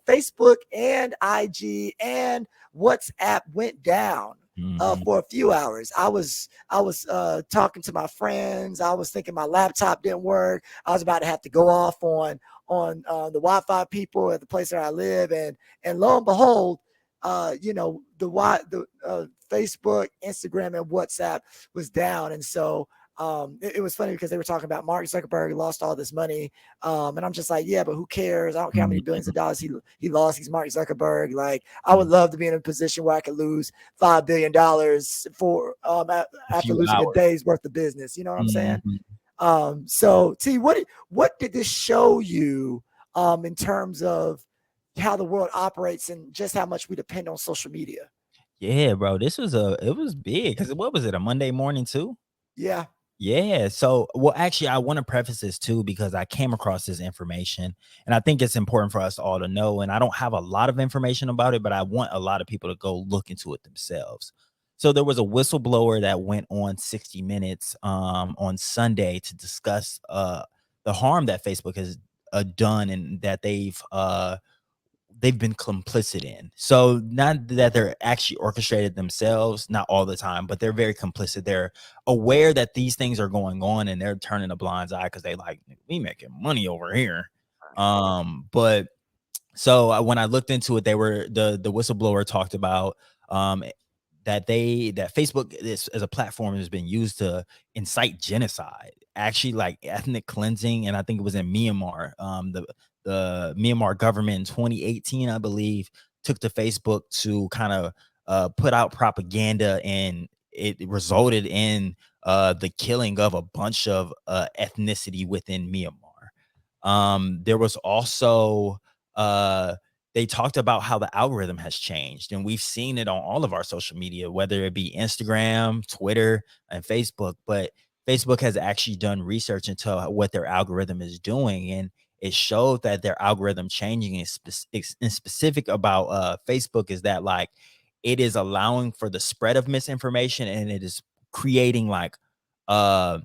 Facebook and IG and WhatsApp went down for a few hours. I was talking to my friends. I was thinking my laptop didn't work. I was about to have to go off on the Wi-Fi people at the place where I live, and lo and behold, the Facebook, Instagram, and WhatsApp was down. And so it was funny because they were talking about Mark Zuckerberg lost all this money, and I'm just like, yeah, but who cares? I don't care how many billions of dollars he lost. He's Mark Zuckerberg. Like, I would love to be in a position where I could lose $5 billion for after losing a day's worth of business. You know what I'm saying? So T, what did this show you in terms of how the world operates and just how much we depend on social media? Yeah, bro, it was big because what was it, a Monday morning too? Yeah. Yeah. So, well, actually, I want to preface this too because I came across this information and I think it's important for us all to know. And I don't have a lot of information about it, but I want a lot of people to go look into it themselves. So there was a whistleblower that went on 60 Minutes on Sunday to discuss the harm that Facebook has done and that they've been complicit in. So not that they're actually orchestrated themselves, not all the time, but they're very complicit. They're aware that these things are going on and they're turning a blind eye because they like, we making money over here. But so when I looked into it, they were the whistleblower talked about that Facebook as a platform has been used to incite genocide, actually like ethnic cleansing. And I think it was in Myanmar. The Myanmar government in 2018, I believe, took to Facebook to kind of put out propaganda, and it resulted in the killing of a bunch of ethnicity within Myanmar. There was also they talked about how the algorithm has changed, and we've seen it on all of our social media, whether it be Instagram, Twitter, and Facebook. But Facebook has actually done research into what their algorithm is doing, and it showed that their algorithm changing is specific about Facebook is that like it is allowing for the spread of misinformation, and it is creating like kind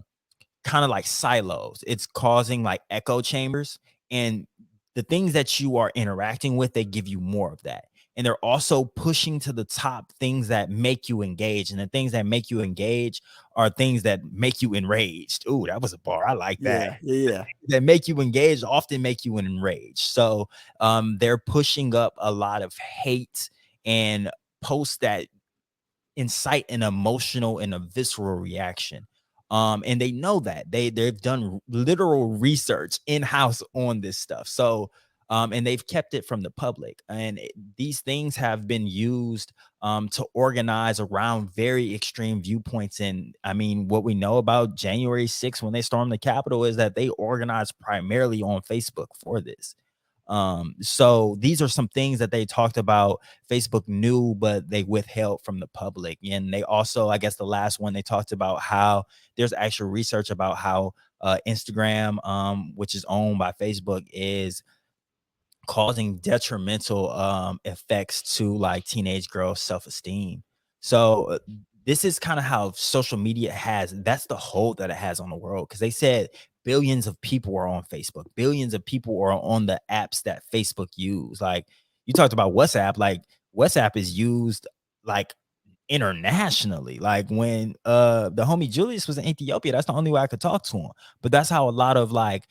of like silos. It's causing like echo chambers, and the things that you are interacting with, they give you more of that. And they're also pushing to the top things that make you engage. And the things that make you engage are things that make you enraged. Ooh, that was a bar. I like that. Yeah. That make you engaged often make you enraged. So they're pushing up a lot of hate and posts that incite an emotional and a visceral reaction. And they know that they've done literal research in-house on this stuff. So and they've kept it from the public, and these things have been used to organize around very extreme viewpoints. And I mean, what we know about January 6th when they stormed the Capitol is that they organized primarily on Facebook for this. So these are some things that they talked about Facebook knew, but they withheld from the public. And they also, I guess the last one, they talked about how there's actual research about how Instagram, which is owned by Facebook, is causing detrimental effects to like teenage girls' self-esteem. So this is kind of how social media that's the hold that it has on the world, because they said billions of people are on Facebook, billions of people are on the apps that Facebook use. Like you talked about WhatsApp, like WhatsApp is used like internationally. Like when the homie Julius was in Ethiopia, that's the only way I could talk to him. But that's how a lot of like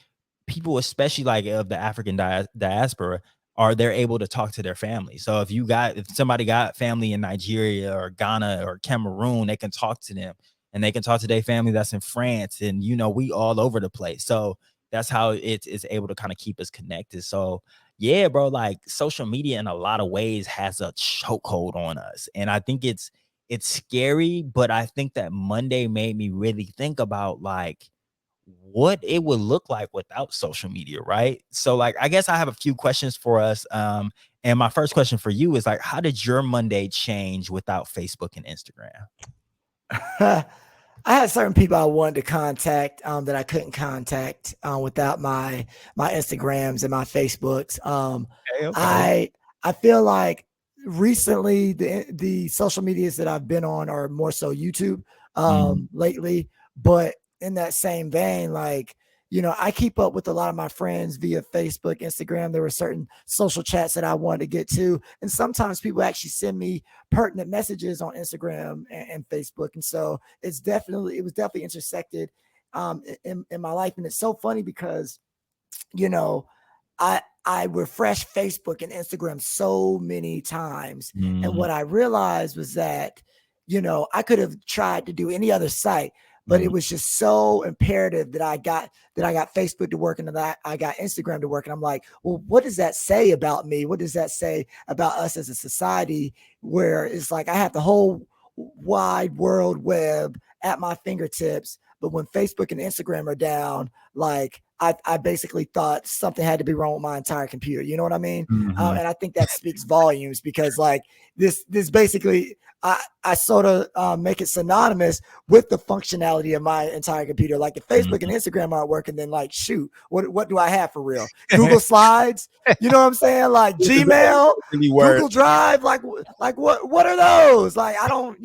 people, especially like of the African diaspora, are they're able to talk to their family. So if somebody got family in Nigeria or Ghana or Cameroon, they can talk to them, and they can talk to their family that's in France, and we all over the place. So that's how it's able to kind of keep us connected. So yeah, bro, like social media in a lot of ways has a chokehold on us, and I think it's scary. But I think that Monday made me really think about like what it would look like without social media, right? So like I guess I have a few questions for us. And my first question for you is like, how did your Monday change without Facebook and Instagram? I had certain people I wanted to contact that I couldn't contact without my Instagrams and my Facebooks. Okay. I feel like recently the social medias that I've been on are more so YouTube lately, but in that same vein, like I keep up with a lot of my friends via Facebook, Instagram. There were certain social chats that I wanted to get to. And sometimes people actually send me pertinent messages on Instagram and Facebook. And so it was definitely intersected in my life. And it's so funny because, you know, I refresh Facebook and Instagram so many times. And Mhm, what I realized was that, I could have tried to do any other site, but mhm, it was just so imperative that I got Facebook to work and that I got Instagram to work. And I'm like, well, what does that say about me? What does that say about us as a society? Where it's like I have the whole wide world web at my fingertips, but when Facebook and Instagram are down, like I basically thought something had to be wrong with my entire computer. You know what I mean? mhm, And I think that speaks volumes because like this basically I sort of make it synonymous with the functionality of my entire computer. Like if Facebook and mhm. Instagram aren't working, then like shoot, what do I have for real? Google Slides. You know what I'm saying? Like Does that Gmail, really work? Google Drive. Like what are those? Like I don't.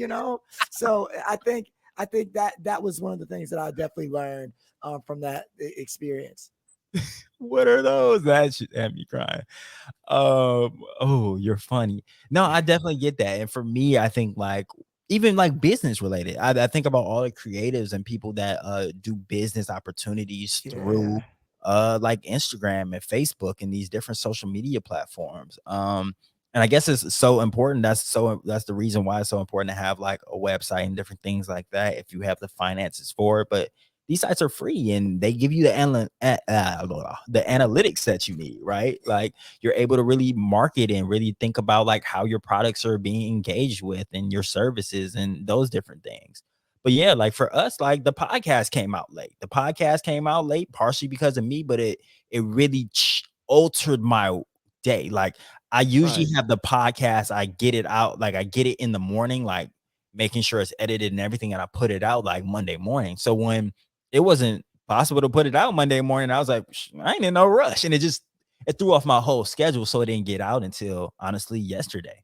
So I think that was one of the things that I definitely learned from that experience. What are those? That should have me crying. Oh, you're funny. No, I definitely get that. And for me, I think like even like business related, I think about all the creatives and people that do business opportunities through Yeah. like Instagram and Facebook and these different social media platforms. And I guess it's so important. That's the reason why it's so important to have like a website and different things like that if you have the finances for it. But these sites are free and they give you the analytics that you need, right? Like you're able to really market and really think about like how your products are being engaged with and your services and those different things. But yeah, like for us, like the podcast came out late. The podcast came out late partially because of me, but it really altered my day. Like I usually Right. have the podcast, I get it out, like I get it in the morning, like making sure it's edited and everything, and I put it out like Monday morning. So when it wasn't possible to put it out Monday morning, I was like, I ain't in no rush. And it threw off my whole schedule. So it didn't get out until honestly yesterday.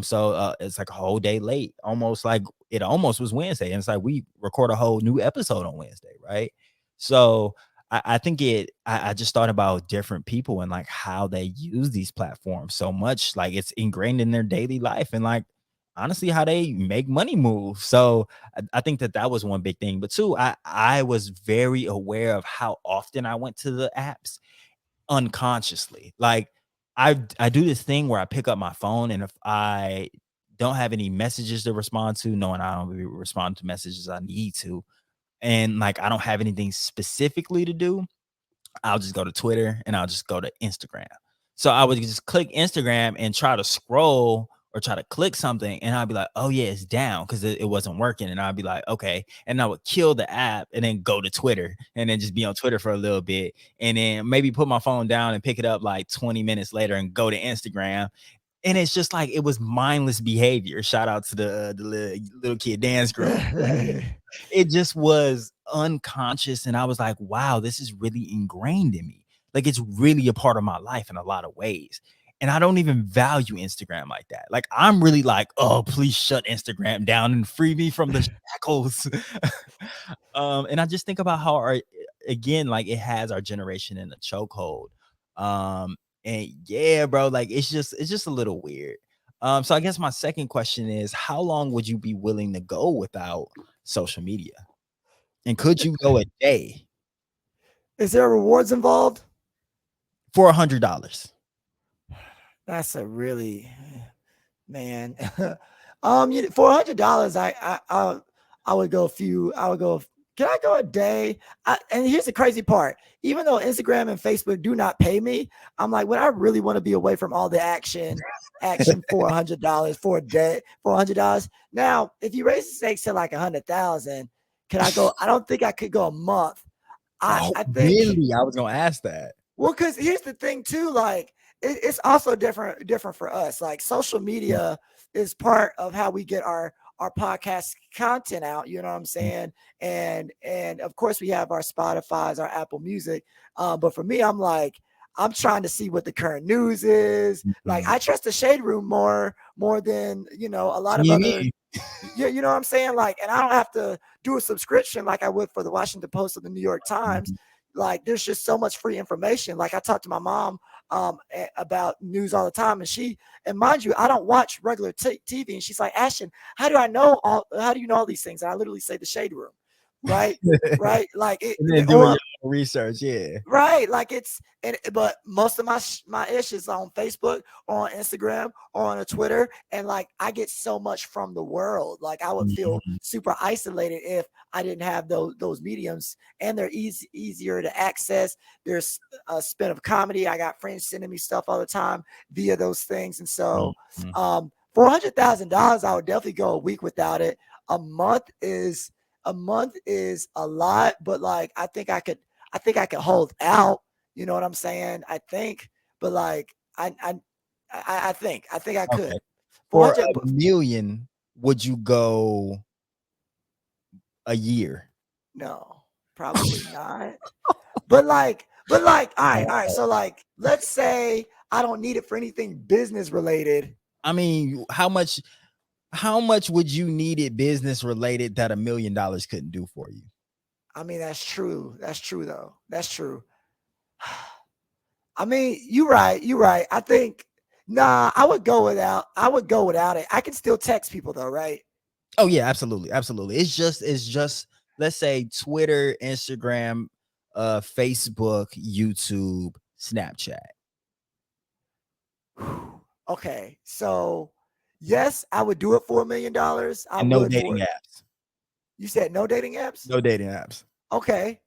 So it's like a whole day late, almost like it almost was Wednesday. And it's like we record a whole new episode on Wednesday, right? So I think I just thought about different people and like how they use these platforms so much. Like it's ingrained in their daily life and like honestly how they make money move. So I think that was one big thing. But two, I was very aware of how often I went to the apps unconsciously. Like I do this thing where I pick up my phone and if I don't have any messages to respond to, knowing I don't really respond to messages I need to, and like I don't have anything specifically to do, I'll just go to Twitter and I'll just go to Instagram. So I would just click Instagram and try to scroll or try to click something, and I'd be like, "Oh yeah, it's down because it wasn't working." And I'd be like, "Okay," and I would kill the app and then go to Twitter and then just be on Twitter for a little bit, and then maybe put my phone down and pick it up like 20 minutes later and go to Instagram. And it's just like it was mindless behavior. Shout out to the little kid dance group. It just was unconscious, and I was like, "Wow, this is really ingrained in me." Like, it's really a part of my life in a lot of ways, and I don't even value Instagram like that. Like, I'm really like, "Oh, please shut Instagram down and free me from the shackles." And I just think about how again, like, it has our generation in a chokehold. And yeah, bro, like, it's just a little weird. So I guess my second question is, how long would you be willing to go without social media? And could you go a day Is there rewards involved? for $100? That's a really man. For $100, I would go a few. I would go. Can I go a day? And here's the crazy part. Even though Instagram and Facebook do not pay me, I'm like, would I really want to be away from all the action for $100 for a day for $100? Now, if you raise the stakes to like 100,000, can I go? I don't think I could go a month. I Oh, I think really? I was gonna ask that. well, because here's the thing too, like it's also different for us. Like social media is part of how we get our podcast content out. You know what I'm saying? And of course we have our Spotify's, our Apple Music. But for me, I'm trying to see what the current news is. Like Mhm. I trust the Shade Room more than a lot of other. CNN. You know what I'm saying? Like, and I don't have to do a subscription like I would for the Washington Post or the New York Times. Mhm. like there's just so much free information. Like I talk to my mom about news all the time, and mind you, I don't watch regular TV, and she's like, Ashton, how do you know all these things? And I literally say the shade room, right? Right, like it, And then doing or your research, yeah. right, like but most of my ish is on Facebook or on Instagram or on a Twitter, and like I get so much from the world. Like I would feel Mhm. super isolated if I didn't have those mediums, and they're easier to access. There's a spin of comedy. I got friends sending me stuff all the time via those things, and so Mhm. $400,000, I would definitely go a week without it. A month is a lot, but like I think I could hold out. You know what I'm saying? I think, but like I think I Okay. could. For 400, a million, would you go a year? no, probably not. All right. So like, let's say I don't need it for anything business related. I mean, how much would you need it business related that $1 million couldn't do for you? I mean, that's true. That's true though. That's true. I mean, you're right. You're right. I think I would go without. I would go without it. I can still text people though, right? Oh yeah, absolutely, absolutely. It's just let's say Twitter, Instagram, Facebook, YouTube, Snapchat. Okay, so yes, I would do it for $1 million. I And no would dating for apps. you said no dating apps. No dating apps. Okay,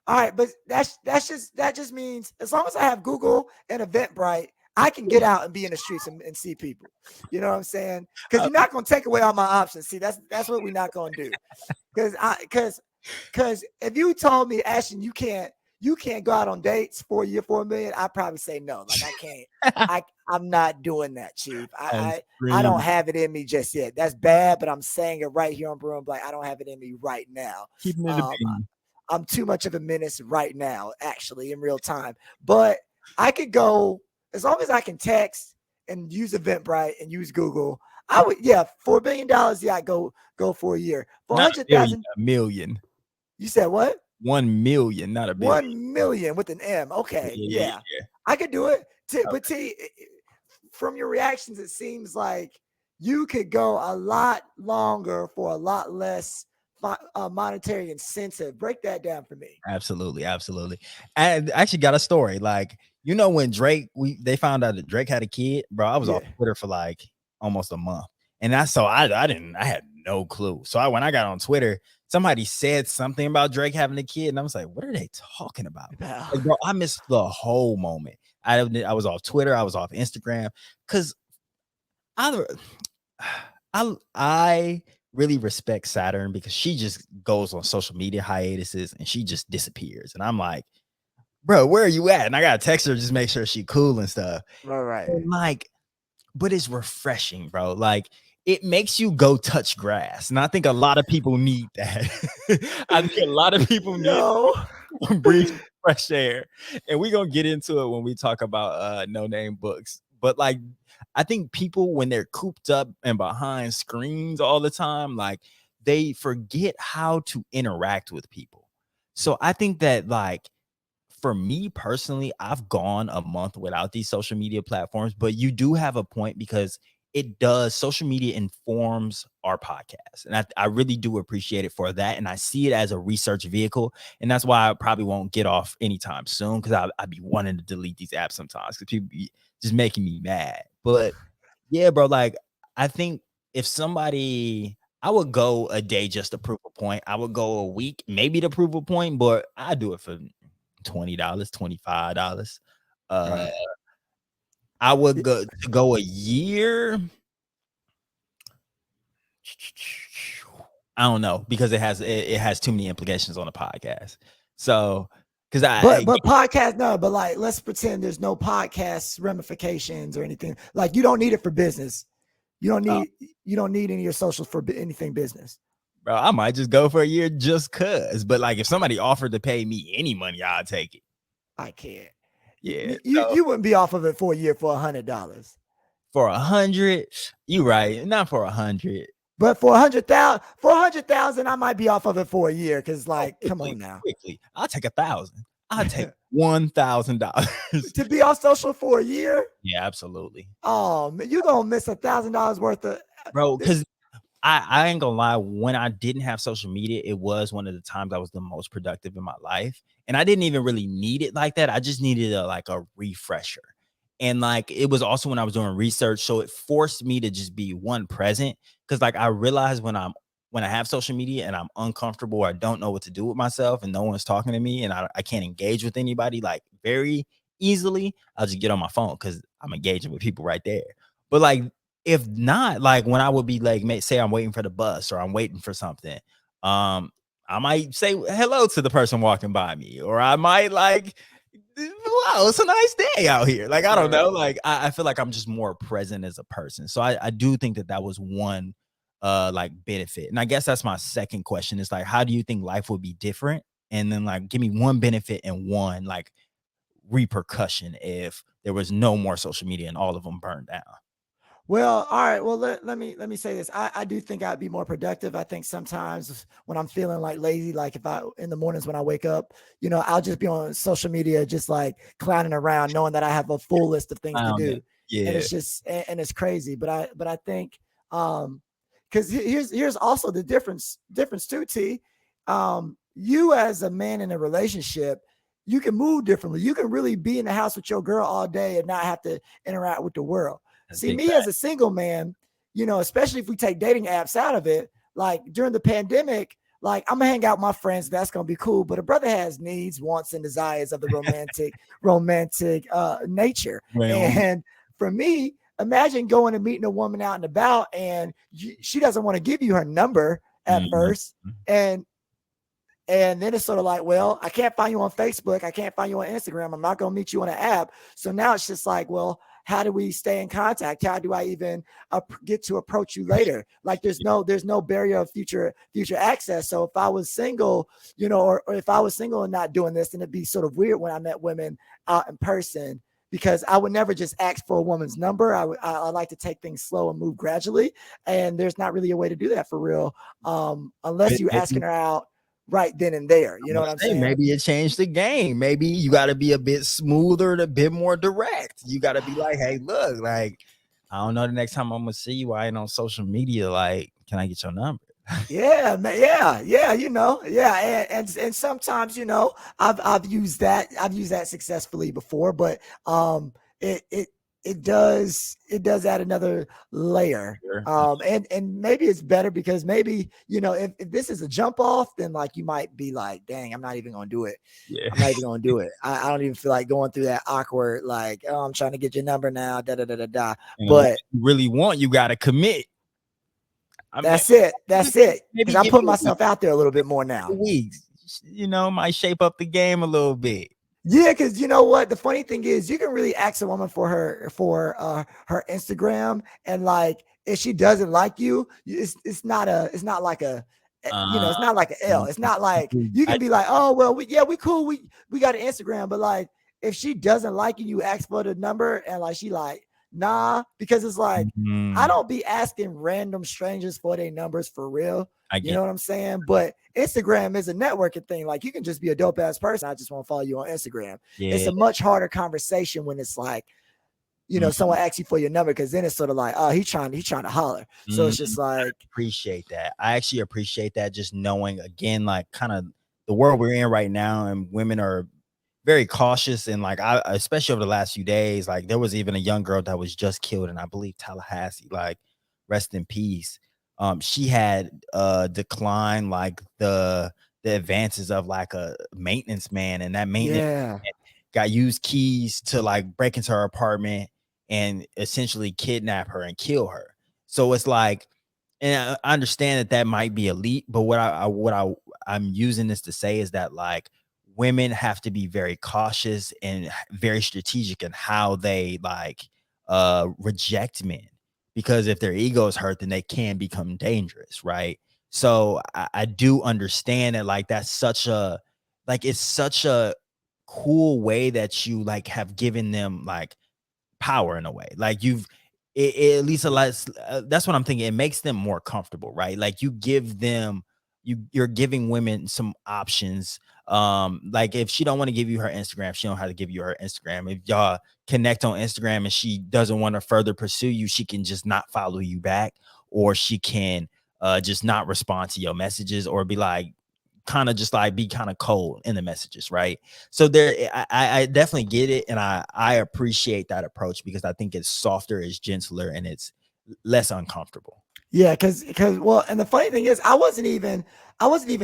all right, but that just means as long as I have Google and Eventbrite, I can get out and be in the streets and see people. You know what I'm saying? Because Uh, you're not gonna take away all my options. See, that's what we're not gonna do. Because if you told me, Ashton, you can't go out on dates for a year for $1 million, I'd probably say no. Like I can't. I'm not doing that, Chief. I'm I don't screaming. have it in me just yet. That's bad, but I'm saying it right here on Brewin Black. I don't have it in me right now. Keeping it a Um, bean. I'm too much of a menace right now, actually, in real time. But I could go as long as I can text and use Eventbrite and use Google. I would, yeah, for $1 billion, yeah, I go for a year. For Not a billion, 100,000, a million. you said what? 1 million, not a billion. 1 million with an M. Yeah, Okay, yeah, yeah, yeah. I could do it. But Okay. T, from your reactions, it seems like you could go a lot longer for a lot less monetary incentive. Break that down for me. Absolutely, absolutely. And I actually got a story. Like, when Drake, they found out that Drake had a kid, bro. I was off Yeah. Twitter for like almost a month. And I had no clue. So when I got on Twitter, somebody said something about Drake having a kid, and I was like, what are they talking about? Like, bro, I missed the whole moment. I was off Twitter, I was off Instagram, because I I really respect Saturn because she just goes on social media hiatuses and she just disappears. And I'm like, bro, where are you at? And I gotta text her, just make sure she cool and stuff. Right. And like, but it's refreshing, bro. Like, it makes you go touch grass. And I think a lot of people need that. I think a lot of people need No. to breathe fresh air. And we're gonna get into it when we talk about no name books. But like, I think people, when they're cooped up and behind screens all the time, like, they forget how to interact with people. So I think that, like, for me personally, I've gone a month without these social media platforms, but you do have a point because social media informs our podcast. And I really do appreciate it for that. And I see it as a research vehicle. And that's why I probably won't get off anytime soon, because I'd be wanting to delete these apps sometimes because people be just making me mad. But yeah, bro, like, I think if somebody, I would go a day just to prove a point. I would go a week, maybe to prove a point, but I do it for $20, $25. Uh, Right. I would go a year. I don't know, because it has too many implications on the podcast. So, because But podcast, no, but like let's pretend there's no podcast ramifications or anything. Like you don't need it for business. oh, You don't need any of your socials for anything business. bro, I might just go for a year just cause. But like, if somebody offered to pay me any money, I'd take it. I can't. Yeah. So You wouldn't be off of it for a year for $100. for 100, you right. Not for 100. But for 100,000, I might be off of it for a year. Cause Oh, like, come on now. quickly. I'll take 1,000. I'll take $1,000. To be on social for a year? Yeah, absolutely. Oh man, you're gonna miss $1,000 worth of Bro, because I ain't gonna lie, when I didn't have social media, it was one of the times I was the most productive in my life. And I didn't even really need it like that. I just needed a refresher. And like it was also when I was doing research. So it forced me to just be one present. Cause like I realized when I have social media and I'm uncomfortable or I don't know what to do with myself and no one's talking to me and I can't engage with anybody like very easily, I'll just get on my phone because I'm engaging with people right there. But like if not, like when I would be like, say I'm waiting for the bus or I'm waiting for something, I might say hello to the person walking by me, or I might like, wow, it's a nice day out here. Like, I don't know. right. Like, I feel like I'm just more present as a person. So I do think that was one like benefit. And I guess that's my second question is like, how do you think life would be different? And then like, give me one benefit and one like repercussion if there was no more social media and all of them burned down. Well, all right. Well, let me say this. I do think I'd be more productive. I think sometimes when I'm feeling like lazy, like if I in the mornings when I wake up, I'll just be on social media, just like clowning around, knowing that I have a full list of things to Found do, it. and Yeah. it's just and it's crazy. But I think because here's also the difference too. T, you as a man in a relationship, you can move differently. You can really be in the house with your girl all day and not have to interact with the world. That's See, big me as a single man, especially if we take dating apps out of it, like during the pandemic, like I'm gonna hang out with my friends. That's gonna be cool. But a brother has needs, wants, and desires of the romantic nature. fact. And for me, imagine going and meeting a woman out and about, and she doesn't want to give you her number at Mhm. first, and then it's sort of like, well, I can't find you on Facebook. I can't find you on Instagram. I'm not going to meet you on an app. So now it's just like, well, how do we stay in contact? How do I even get to approach you later? Like there's no barrier of future access. So if I was single, or if I was single and not doing this, then it'd be sort of weird when I met women out in person, because I would never just ask for a woman's number. I like to take things slow and move gradually. And there's not really a way to do that for real, unless you're asking Maybe her out right then and there. You I'm know gonna what I'm say saying? maybe it changed the game. Maybe you got to be a bit smoother, and a bit more direct. You got to be like, hey, look, like I don't know. The next time I'm gonna see you, I ain't on social media. Like, can I get your number? Yeah, man, yeah, yeah, and sometimes I've used that successfully before, but it it it does add another layer. Sure. And maybe it's better because maybe if this is a jump off, then like you might be like, dang, I'm not even gonna do it. Yeah. I'm not even gonna do it. I don't even feel like going through that awkward, like, oh, I'm trying to get your number now, da da da da da. And what But you really want, you got to commit. I mean, that's it. That's it. Because maybe I'm give putting you a myself out there a little bit more now. weeks. Might shape up the game a little bit. Yeah, because you know what? The funny thing is, you can really ask a woman for her Instagram, and like if she doesn't like you, it's not like Uh, it's not like an L. It's not like you I, can be like, oh well, we cool, we got an Instagram, but like if she doesn't like you, you ask for the number, and like she like nah, because it's like I mm, don't be asking random strangers for their numbers for real. I You get, know what I'm saying? But Instagram is a networking thing. Like you can just be a dope ass person. I just want to follow you on Instagram. It's yeah. a much harder conversation when it's like, someone asks you for your number, because then it's sort of like, oh, he trying to holler. So Mm, it's just like, appreciate that. I actually appreciate that. Just knowing again, like kind of the world we're in right now, and women are very cautious. And like I, especially over the last few days, like there was even a young girl that was just killed in I believe Tallahassee. Like rest in peace. She had declined like the advances of like a maintenance man, and that maintenance yeah, man got used keys to like break into her apartment and essentially kidnap her and kill her. So it's like, and I understand that might be elite, but I'm using this to say is that like women have to be very cautious and very strategic in how they like reject men, because if their ego is hurt, then they can become dangerous, right? So I do understand that like that's such a like it's such a cool way that you like have given them like power in a way. Like it at least allows that's what I'm thinking. It makes them more comfortable, right? Like you give them you're giving women some options. Like if she don't want to give you her Instagram, she don't have to give you her Instagram. If y'all connect on Instagram and she doesn't want to further pursue you, she can just not follow you back, or she can just not respond to your messages, or be like kind of just like be kind of cold in the messages, right? So there, I definitely get it, and I appreciate that approach, because I think it's softer, it's gentler, and it's less uncomfortable. Yeah, because well, and the funny thing is, I wasn't even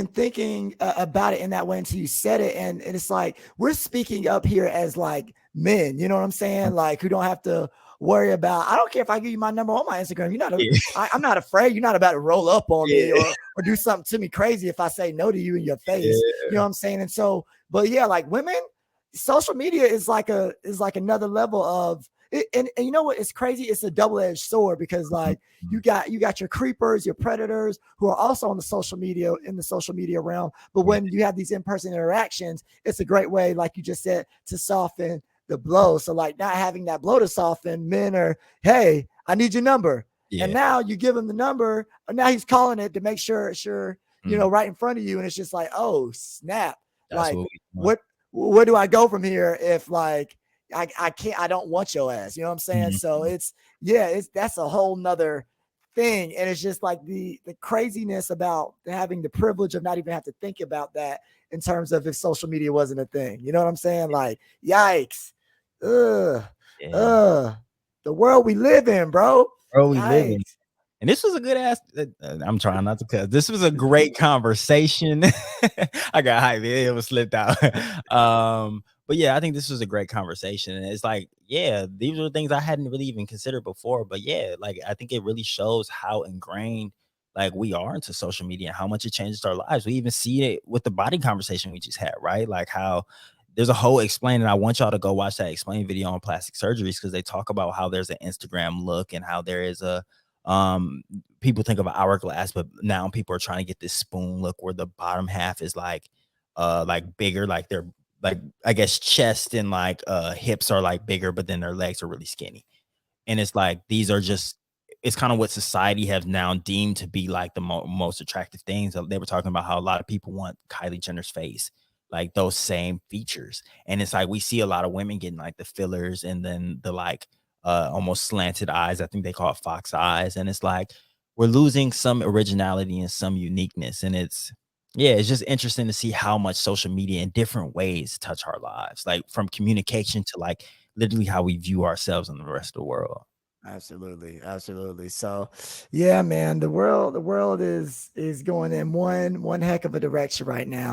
thinking about it in that way until you said it, and it's like we're speaking up here as like men, you know what I'm saying? Like who don't have to worry about. I don't care if I give you my number on my Instagram. Yeah, I'm not afraid. You're not about to roll up on me yeah, or do something to me crazy if I say no to you in your face. You know yeah. what I'm saying? And so, but yeah, like women, social media is like another level of it, and you know what? It's crazy. It's a double-edged sword because like you got your creepers, your predators who are also on the social media in the social media realm. But Yeah, when you have these in-person interactions, it's a great way, like you just said, to soften the blow. So like not having that blow to soften, men are, hey, I need your number. And yeah. now you give him the number, and now he's calling it to make sure, Mm, right in front of you. And it's just like, oh, snap. that's Like what we want. what where do I go from here if like I can't, I don't want your ass. You know what I'm saying? So Mhm. it's that's a whole nother thing. And it's just like the craziness about having the privilege of not even have to think about that in terms of if social media wasn't a thing. You know what I'm saying? Like, yikes. Ugh. Yeah, Ugh. The world we live in, bro. bro, we live in. Yikes. And this was a good ass. I'm trying not to cuss. This was a great conversation. I got hyped. It was slipped out. But yeah, I think this was a great conversation. And it's like, yeah, these are the things I hadn't really even considered before. But yeah, like I think it really shows how ingrained like we are into social media and how much it changes our lives. We even see it with the body conversation we just had, right? Like how there's a whole explain, and I want y'all to go watch that explain video on plastic surgeries, because they talk about how there's an Instagram look and how there is a um people think of an hourglass, but now people are trying to get this spoon look where the bottom half is like bigger, like they're like I guess chest and like hips are like bigger, but then their legs are really skinny. And it's like these are just it's kind of what society has now deemed to be like the most attractive things. They were talking about how a lot of people want Kylie Jenner's face, like those same features. And it's like we see a lot of women getting like the fillers and then the like almost slanted eyes. I think they call it fox eyes. And it's like we're losing some originality and some uniqueness. And it's yeah, it's just interesting to see how much social media in different ways touch our lives, like from communication to like literally how we view ourselves and the rest of the world. Absolutely, absolutely. So, yeah, man, the world is going in one heck of a direction right now.